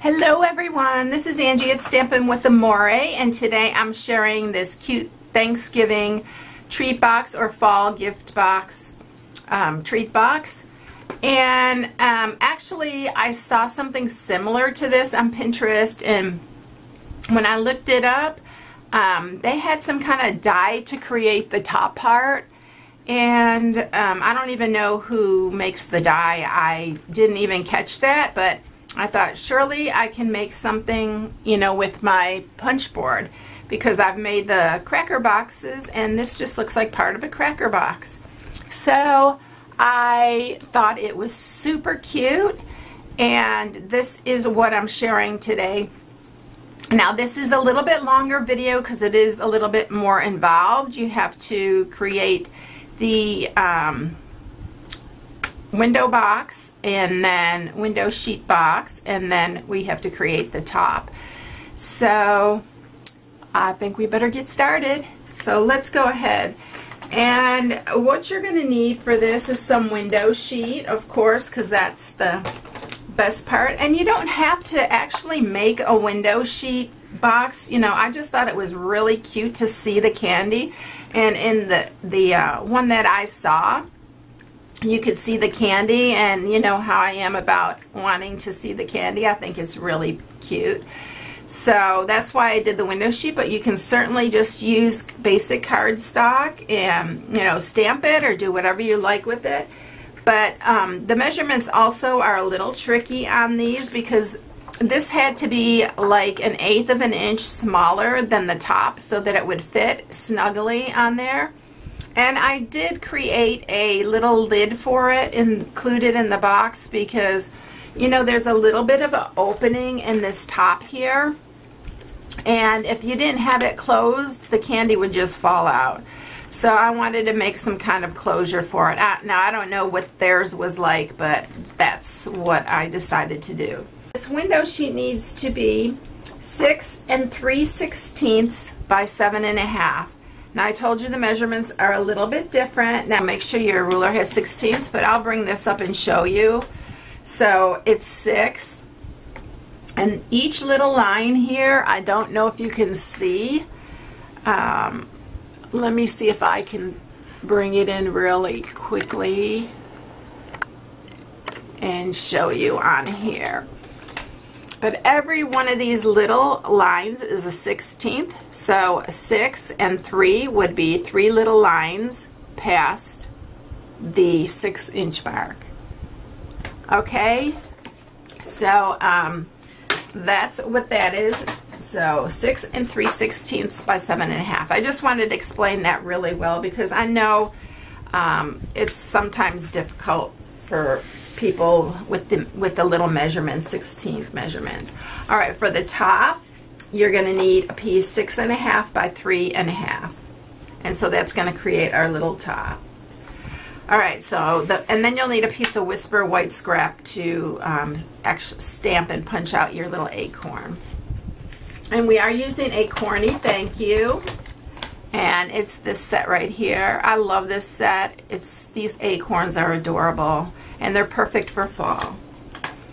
Hello everyone, this is Angie at Stampin' with Amore, and today I'm sharing this cute Thanksgiving treat box or fall gift box treat box. And actually I saw something similar to this on Pinterest, and when I looked it up, they had some kind of die to create the top part. And I don't even know who makes the die. I didn't even catch that, but I thought surely I can make something, you know, with my punch board, because I've made the cracker boxes and this just looks like part of a cracker box. So I thought it was super cute, and this is what I'm sharing today. Now this is a little bit longer video because it is a little bit more involved. You have to create the window box and then window sheet box, and then we have to create the top. So I think we better get started. So let's go ahead. And what you're going to need for this is some window sheet, of course, because that's the best part. And you don't have to actually make a window sheet box. You know, I just thought it was really cute to see the candy. And in the one that I saw, you could see the candy, and you know how I am about wanting to see the candy. I think it's really cute. So that's why I did the window sheet, but you can certainly just use basic cardstock and, you know, stamp it or do whatever you like with it. But the measurements also are a little tricky on these, because this had to be like 1/8 of an inch smaller than the top so that it would fit snugly on there. And I did create a little lid for it, included in the box, because, you know, there's a little bit of an opening in this top here. And if you didn't have it closed, the candy would just fall out. So I wanted to make some kind of closure for it. Now, I don't know what theirs was like, but that's what I decided to do. This window sheet needs to be 6 3/16 by 7.5. Now I told you the measurements are a little bit different. Now make sure your ruler has 16ths, but I'll bring this up and show you. So it's 6, and each little line here, I don't know if you can see. Let me see if I can bring it in really quickly and show you on here. But every one of these little lines is a 16th, so 6 and 3 would be 3 little lines past the 6-inch mark. Okay, so that's what that is. So 6 3/16 by 7.5. I just wanted to explain that really well, because I know it's sometimes difficult for people with the little measurements, 16th measurements. All right, for the top, you're going to need a piece 6.5 by 3.5, and so that's going to create our little top. All right, so and then you'll need a piece of Whisper white scrap to actually stamp and punch out your little acorn. And we are using Acorny, thank you. And it's this set right here. I love this set. These acorns are adorable, and they're perfect for fall.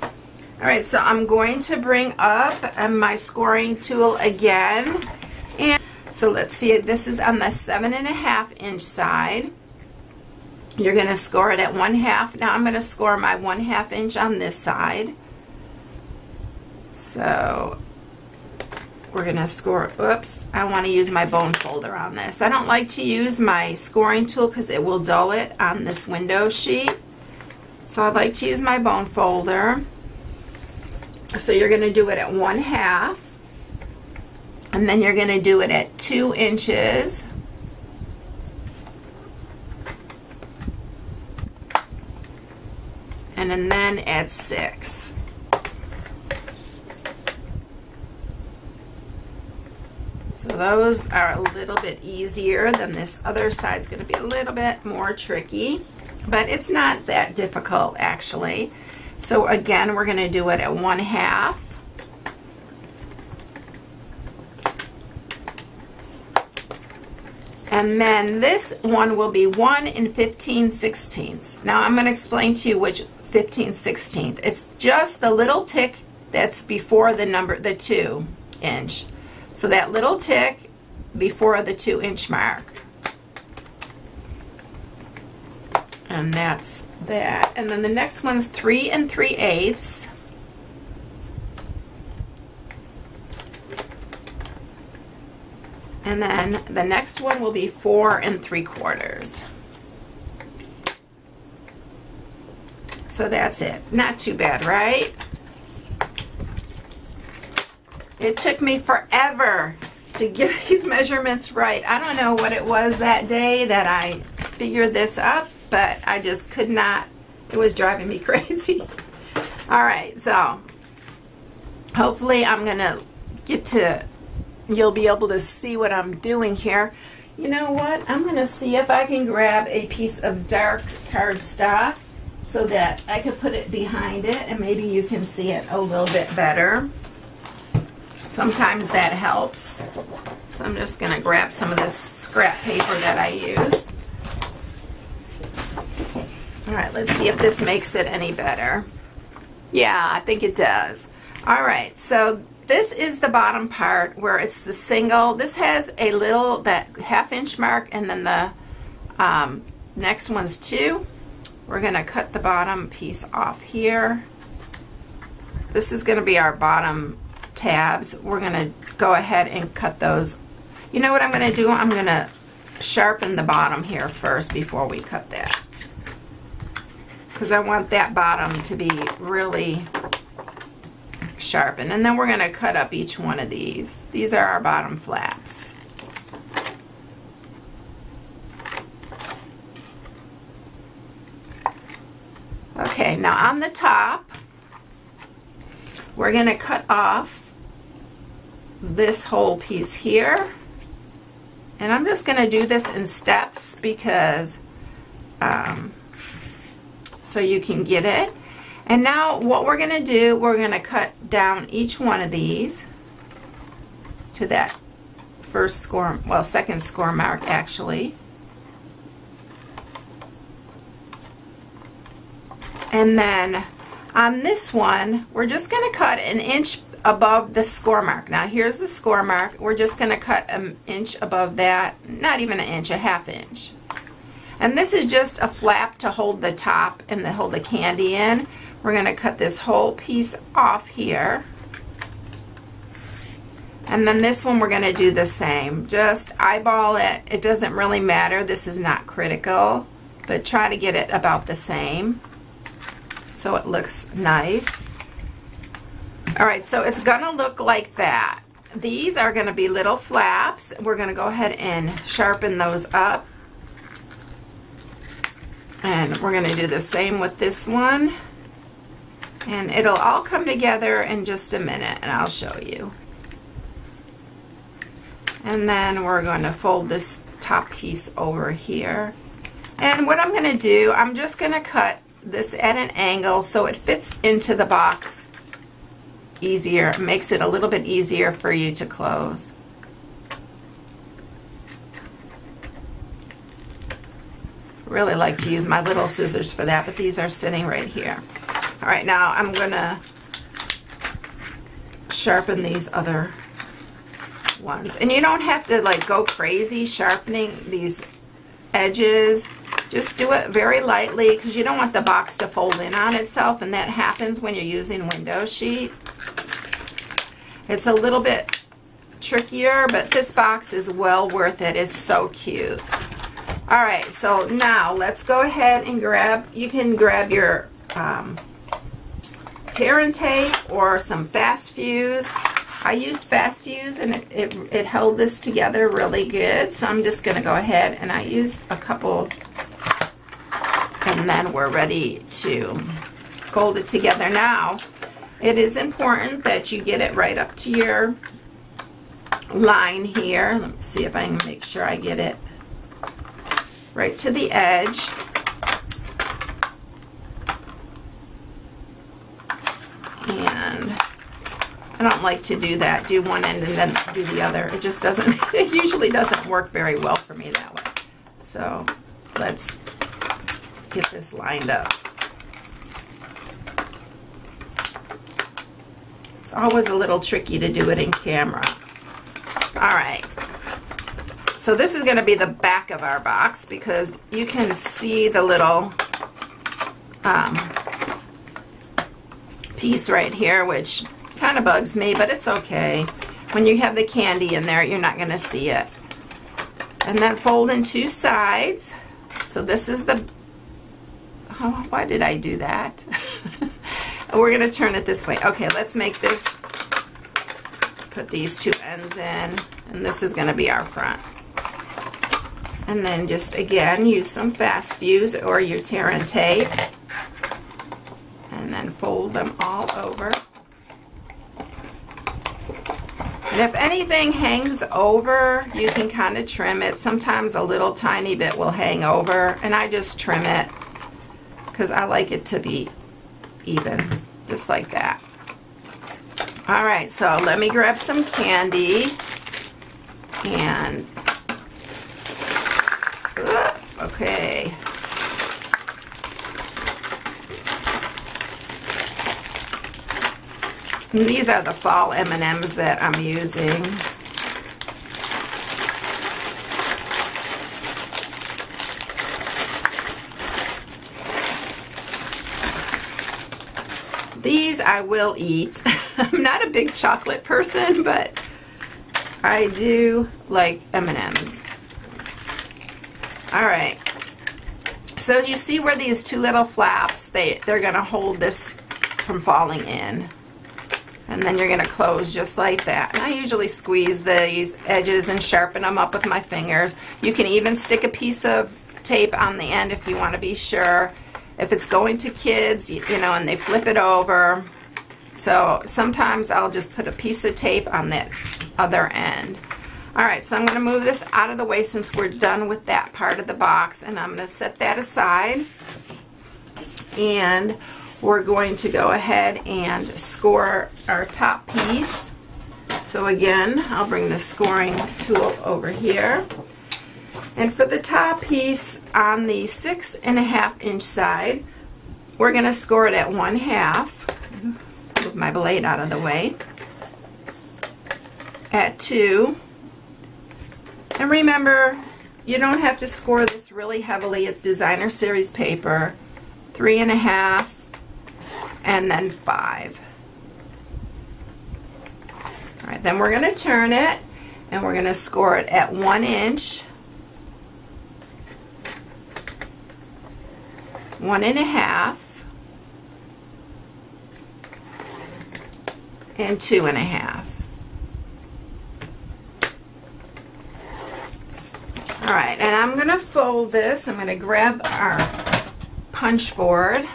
All right, so I'm going to bring up my scoring tool again. And so let's see, this is on the 7.5-inch side. You're going to score it at 1/2. Now I'm going to score my 1/2 inch on this side. So we're going to score, oops, I want to use my bone folder on this. I don't like to use my scoring tool because it will dull it on this window sheet. So I'd like to use my bone folder. So you're going to do it at 1/2, and then you're going to do it at 2 inches. And then at 6. So those are a little bit easier than this other side's going to be a little bit more tricky, but it's not that difficult actually. So again, we're going to do it at 1/2. And then this one will be 1 15/16. Now I'm going to explain to you which 15/16. It's just the little tick that's before the 2 inch. So that little tick before the 2 inch mark. And that's that. And then the next one's 3 3/8. And then the next one will be 4 3/4. So that's it. Not too bad, right? It took me forever to get these measurements right. I don't know what it was that day that I figured this up, but I just could not. It was driving me crazy. All right, so hopefully I'm gonna get to, you'll be able to see what I'm doing here. You know what? I'm gonna see if I can grab a piece of dark cardstock so that I could put it behind it and maybe you can see it a little bit better. Sometimes that helps. So I'm just gonna grab some of this scrap paper that I used. All right, let's see if this makes it any better. Yeah, I think it does. All right, so this is the bottom part where it's the single. This has a little, that 1/2 inch mark, and then the next one's 2. We're gonna cut the bottom piece off here. This is gonna be our bottom tabs. We're gonna go ahead and cut those. You know what I'm gonna do? I'm gonna sharpen the bottom here first before we cut that, because I want that bottom to be really sharpened. And then we're going to cut up each one of these. These are our bottom flaps. Okay, now on the top, we're going to cut off this whole piece here. And I'm just going to do this in steps because so you can get it. And now what we're going to do, we're going to cut down each one of these to that first score, well, second score mark actually. And then on this one, we're just going to cut 1 inch above the score mark. Now here's the score mark. We're just going to cut 1 inch above that, not even 1 inch, 1/2 inch. And this is just a flap to hold the top and to hold the candy in. We're going to cut this whole piece off here. And then this one we're going to do the same. Just eyeball it. It doesn't really matter. This is not critical, but try to get it about the same so it looks nice. All right, so it's going to look like that. These are going to be little flaps. We're going to go ahead and sharpen those up. And we're going to do the same with this one. And it'll all come together in just a minute, and I'll show you. And then we're going to fold this top piece over here. And what I'm going to do, I'm just going to cut this at an angle so it fits into the box easier. It makes it a little bit easier for you to close. Really like to use my little scissors for that, but these are sitting right here. All right, now I'm gonna sharpen these other ones. And you don't have to like go crazy sharpening these edges. Just do it very lightly because you don't want the box to fold in on itself, and that happens when you're using window sheet. It's a little bit trickier, but this box is well worth it. It's so cute. All right, so now let's go ahead and grab, you can grab your tear and tape or some fast fuse. I used fast fuse and it held this together really good, so I'm just gonna go ahead and I used a couple, and then we're ready to fold it together. Now, it is important that you get it right up to your line here. Let me see if I can make sure I get it right to the edge. And I don't like to do that, do one end and then do the other. It just doesn't, it usually doesn't work very well for me that way. So let's get this lined up. It's always a little tricky to do it in camera. All right. So this is going to be the back of our box because you can see the little piece right here, which kind of bugs me, but it's okay. When you have the candy in there, you're not going to see it. And then fold in two sides. So this is the, oh, why did I do that? We're going to turn it this way. Okay, let's make this, put these two ends in, and this is going to be our front. And then just again use some fast fuse or your tear and tape, and then fold them all over. And if anything hangs over, you can kind of trim it. Sometimes a little tiny bit will hang over, and I just trim it because I like it to be even, just like that. All right, so let me grab some candy and okay. And these are the fall M&Ms that I'm using. These I will eat. I'm not a big chocolate person, but I do like M&Ms. All right, so you see where these two little flaps, they're going to hold this from falling in. And then you're going to close just like that. And I usually squeeze these edges and sharpen them up with my fingers. You can even stick a piece of tape on the end if you want to be sure. If it's going to kids, you know, and they flip it over. So sometimes I'll just put a piece of tape on that other end. Alright, so I'm going to move this out of the way since we're done with that part of the box, and I'm going to set that aside, and we're going to go ahead and score our top piece. So again, I'll bring the scoring tool over here, and for the top piece on the 6.5 inch side, we're going to score it at 1/2. Move my blade out of the way. At 2. And remember, you don't have to score this really heavily. It's designer series paper. 3.5 and then 5. Alright, then we're going to turn it and we're going to score it at 1 inch, 1.5, and 2.5. Alright, and I'm going to fold this. I'm going to grab our punch board,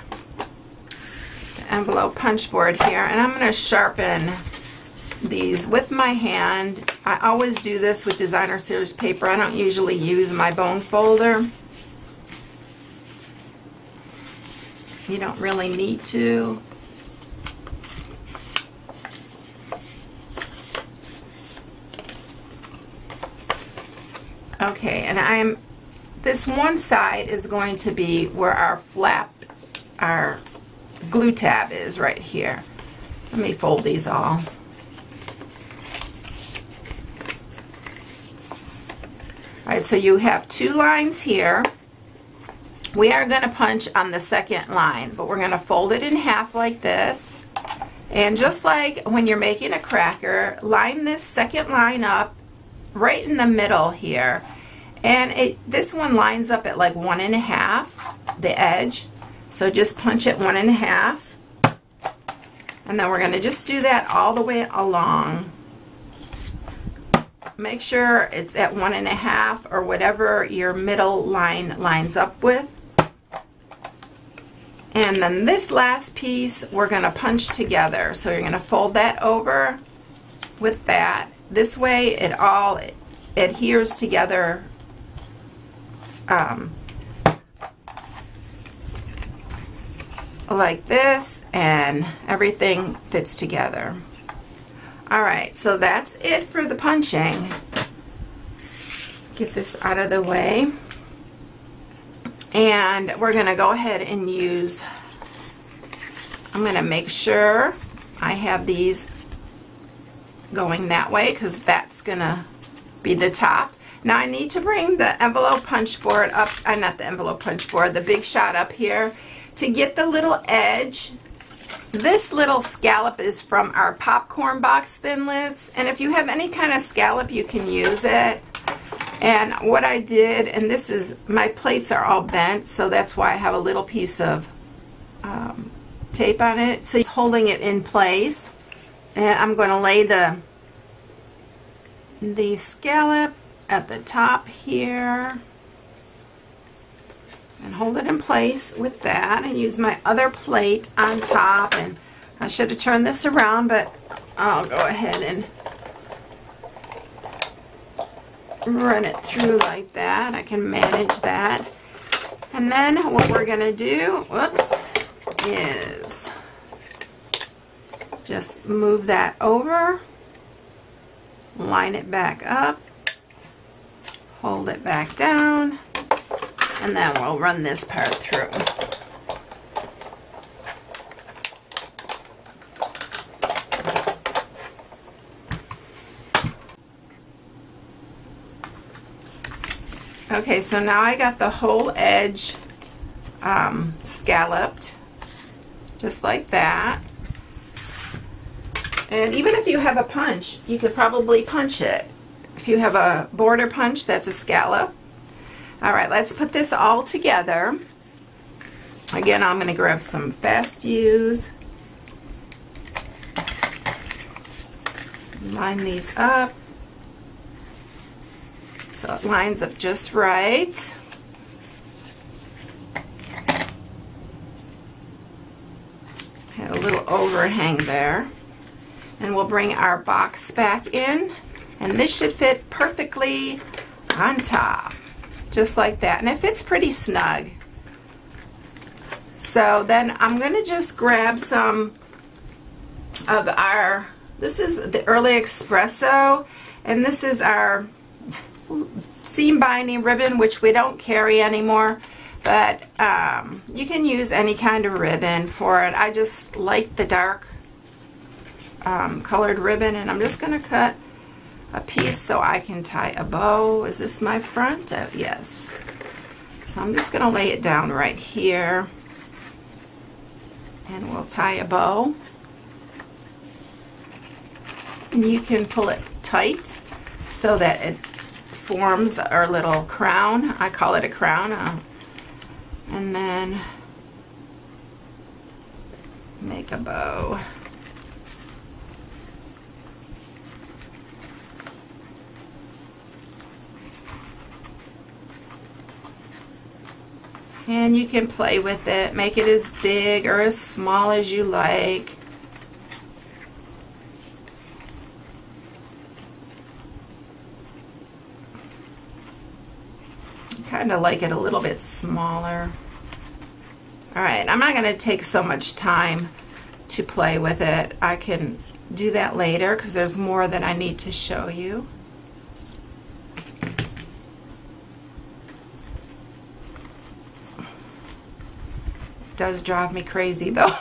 the envelope punch board here, and I'm going to sharpen these with my hand. I always do this with designer series paper. I don't usually use my bone folder. You don't really need to. Okay, and this one side is going to be where our flap, our glue tab is right here. Let me fold these all. Alright, so you have 2 lines here. We are going to punch on the second line, but we're going to fold it in half like this. And just like when you're making a cracker, line this second line up right in the middle here, and this one lines up at like 1.5, the edge, so just punch it 1.5, and then we're going to just do that all the way along. Make sure it's at 1.5 or whatever your middle line lines up with. And then this last piece we're going to punch together, so you're going to fold that over with that. This way it all adheres together like this, and everything fits together. Alright, so that's it for the punching. Get this out of the way. And we're going to go ahead and use, I'm going to make sure I have these going that way because that's gonna be the top. Now I need to bring the envelope punch board up, not the envelope punch board, the Big Shot up here to get the little edge. This little scallop is from our popcorn box thinlits, and if you have any kind of scallop you can use it. And what I did, and this is, my plates are all bent, so that's why I have a little piece of tape on it, so it's holding it in place. And I'm going to lay the scallop at the top here and hold it in place with that, and use my other plate on top. And I should have turned this around, but I'll go ahead and run it through like that. I can manage that. And then what we're going to do, whoops, is just move that over, line it back up, hold it back down, and then we'll run this part through. Okay, so now I got the whole edge scalloped, just like that. And even if you have a punch, you could probably punch it. If you have a border punch, that's a scallop. All right, let's put this all together. Again, I'm going to grab some fast fuse, line these up so it lines up just right. Had a little overhang there. And we'll bring our box back in, and this should fit perfectly on top, just like that. And it fits pretty snug. So then I'm going to just grab some of our, this is the Early Espresso, and this is our seam binding ribbon, which we don't carry anymore, but you can use any kind of ribbon for it. I just like the dark colored ribbon, and I'm just going to cut a piece so I can tie a bow. Is this my front? Yes. So I'm just going to lay it down right here, and we'll tie a bow. And you can pull it tight so that it forms our little crown. I call it a crown. And then make a bow. And you can play with it, make it as big or as small as you like. Kind of like it a little bit smaller. Alright, I'm not going to take so much time to play with it. I can do that later because there's more that I need to show you. Does drive me crazy though.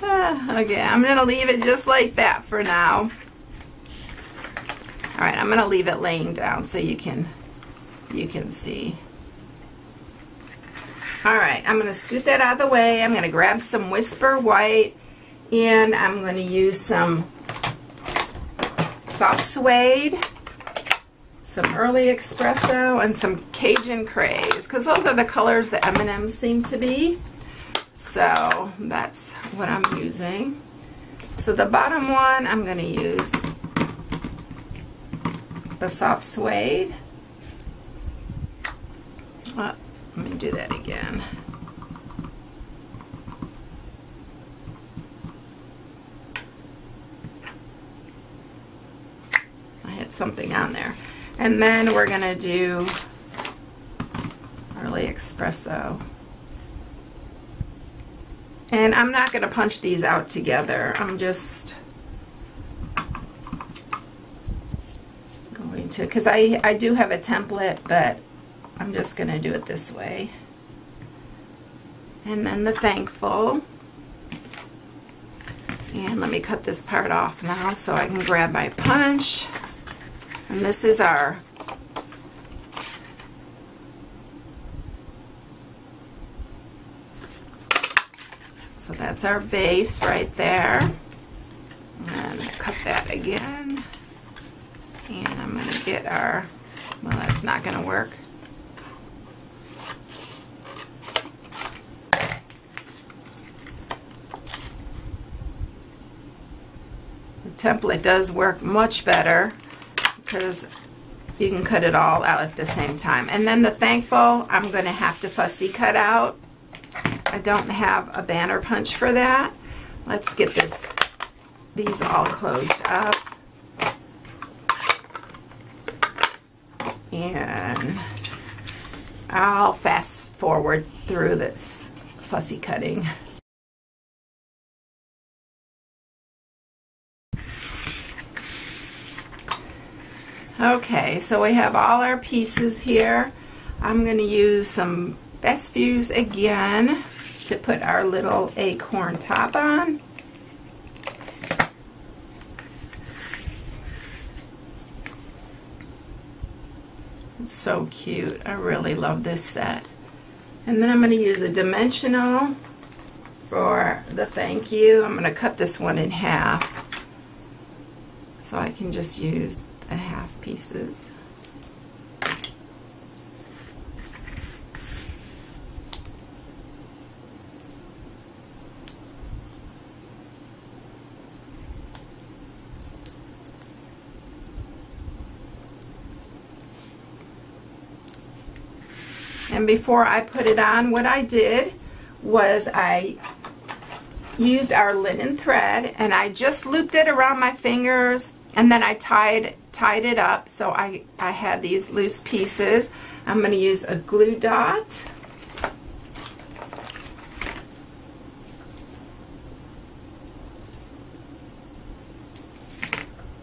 Okay, I'm going to leave it just like that for now. Alright, I'm going to leave it laying down so you can see. Alright, I'm going to scoot that out of the way. I'm going to grab some Whisper White, and I'm going to use some soft suede, some Early Espresso, and some Cajun Craze, because those are the colors that M&Ms seem to be. So that's what I'm using. So the bottom one, I'm going to use the soft suede. Let me do that again. I had something on there. And then we're going to do Early Espresso. And I'm not going to punch these out together. I'm just going to, because I do have a template, but I'm just going to do it this way. And then the Thankful. And let me cut this part off now so I can grab my punch. And this is our so that's our base right there. And cut that again. And I'm going to get our, well, that's not going to work. The template does work much better because you can cut it all out at the same time. And then the thankful, I'm going to have to fussy cut out. I don't have a banner punch for that. Let's get these all closed up. And I'll fast forward through this fussy cutting. Okay, so we have all our pieces here. I'm going to use some Best Views again to put our little acorn top on. It's so cute. I really love this set. And then I'm going to use a dimensional for the thank you. I'm going to cut this one in half so I can just use the half pieces. And before I put it on, what I did was I used our linen thread and I just looped it around my fingers, and then I tied it up so I had these loose pieces. I'm going to use a glue dot.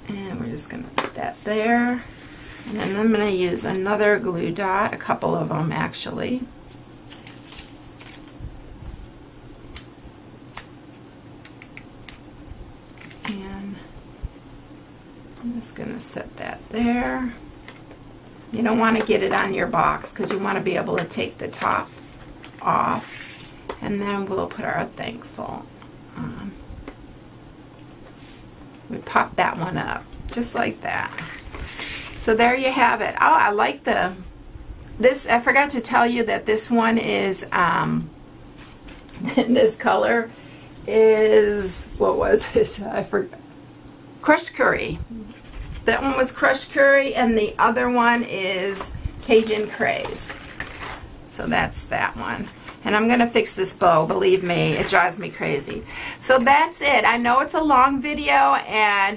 And we're just going to put that there. And then I'm going to use another glue dot, a couple of them actually. And I'm just going to set that there. You don't want to get it on your box because you want to be able to take the top off. And then we'll put our thankful on. We pop that one up just like that. So there you have it. Oh, I like this. I forgot to tell you that this one is, this color is, what was it? I forgot. Crushed curry. That one was crushed curry, and the other one is Cajun craze. So that's that one. And I'm going to fix this bow. Believe me, it drives me crazy. So that's it. I know it's a long video,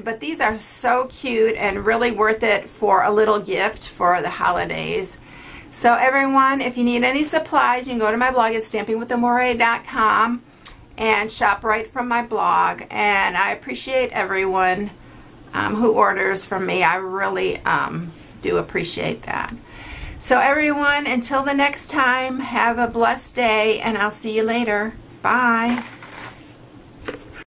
but these are so cute and really worth it for a little gift for the holidays. So everyone, if you need any supplies, you can go to my blog at stampingwithamore.com and shop right from my blog. And I appreciate everyone who orders from me. I really do appreciate that. So everyone, until the next time, have a blessed day, and I'll see you later. Bye.